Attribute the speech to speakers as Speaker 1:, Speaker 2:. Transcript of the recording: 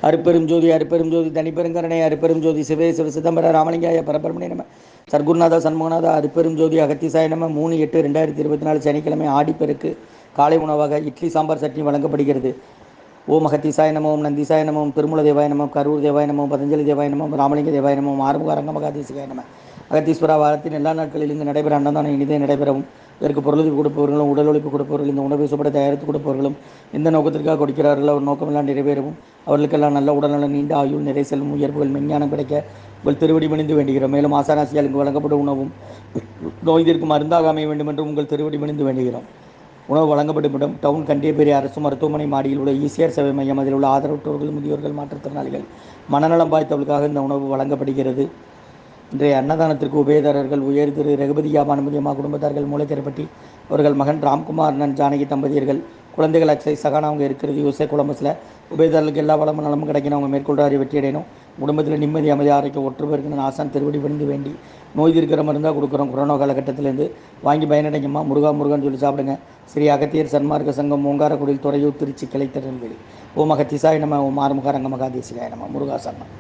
Speaker 1: அருப்பெரும் ஜோதி அருப்பெரும் ஜோதி தனிப்பெருங்கருணை அருப்பெரும் ஜோதி சிவே சிவ சிதம்பர ராமலிங்காய பரபரமணி நம சர்க்குருநாதா சண்முகநாதா அருப்பெரும் ஜோதி அகத்திசாய நம 3/8/2024 சனிக்கிழமை ஆடிப்பெருக்கு காலை உணவாக இட்லி சாம்பார் சட்னி வழங்கப்படுகிறது. ஓம் அகத்திசாய நம ஓம் நந்திசாய நம ஓம் திருமூல தேவாய நம கரூர் தேவாய நம பதஞ்சலி தேவாய நம ராமலிங்க தேவாய நம ஆறுமுக அரங்கமகாதேசிகாய நம. அகத்தீஸ்வரா வாரத்தின் எல்லா நாட்களிலும் இங்கு நடைபெற அன்னதானம் இனிதே நடைபெறவும் இதற்கு பொருளுதவி கொடுப்பவர்களும் உடல் உழைப்பு கொடுப்பவர்கள் இந்த உணவை சுப்பட தயாரித்து கொடுப்பவர்களும் எந்த நோக்கத்திற்காக கொடுக்கிறார்களோ அவர் நோக்கமெல்லாம் நிறைவேறவும் அவர்களுக்கெல்லாம் நல்ல உடல்நலம் நீண்ட ஆயுள் நிறை செல்வம் உயர்வுகள் மெஞ்ஞானம் கிடைக்க உங்கள் திருவடி பணிந்து வேண்டுகிறோம். மேலும் ஆசானாசியால் இங்கு வழங்கப்படும் உணவும் நோய் தீர்க்கும் மருந்தாக அமைய வேண்டும் என்று உங்கள் திருவடி பணிந்து வேண்டுகிறோம். உணவு வழங்கப்படும் இடம் டவுன் கண்டியப்பேரி அரசு மருத்துவமனை மாடியில் உள்ள ஈசிஆர் சேவை மையம். அதில் உள்ள ஆதரவற்றோர்கள் முதியோர்கள் மாற்றுத்திறனாளிகள் மனநலம் பாதித்தவர்களுக்காக இந்த உணவு வழங்கப்படுகிறது. இன்றைய அன்னதானத்திற்கு உபயதாரர்கள் உயர் திரு ரகுபதியா பானுமதியம்மா குடும்பத்தார்கள் மூளைக்கரைப்பட்டி அவர்கள் மகன் ராம்குமார் அண்ணன் ஜானகி தம்பதியர்கள் குழந்தைகள் அக்ஷய் சகானா அவங்க இருக்கிறது யூசே கொலம்பஸில். உபயதாரர்களுக்கு எல்லா வளமும் நலமும் கிடைக்கணும். அவங்க மேற்கொள்றாரு வெற்றி அடையணும். குடும்பத்தில் நிம்மதி அமைதி ஆரோக்கியம் ஒற்றுமை இருக்கணும். ஆசான் திருவடி பணிந்து வேண்டி நோய் தீர்க்கிற மருந்தாக கொடுக்குறோம். கொரோனா காலகட்டத்திலேருந்து வாங்கி பயனடைங்கம்மா. முருகான்னு சொல்லி சாப்பிடுங்க. ஸ்ரீ அகத்தியர் சன்மார்க்க சங்கம் ஓங்காரக்குடியில் துறையூர் திருச்சி கிளை திருநெல்வேலி. ஓம் அகத்திசாய நம ஓம் ஆறுமுக அரங்கமகாதேசிகாய நம முருகாசன்னம்.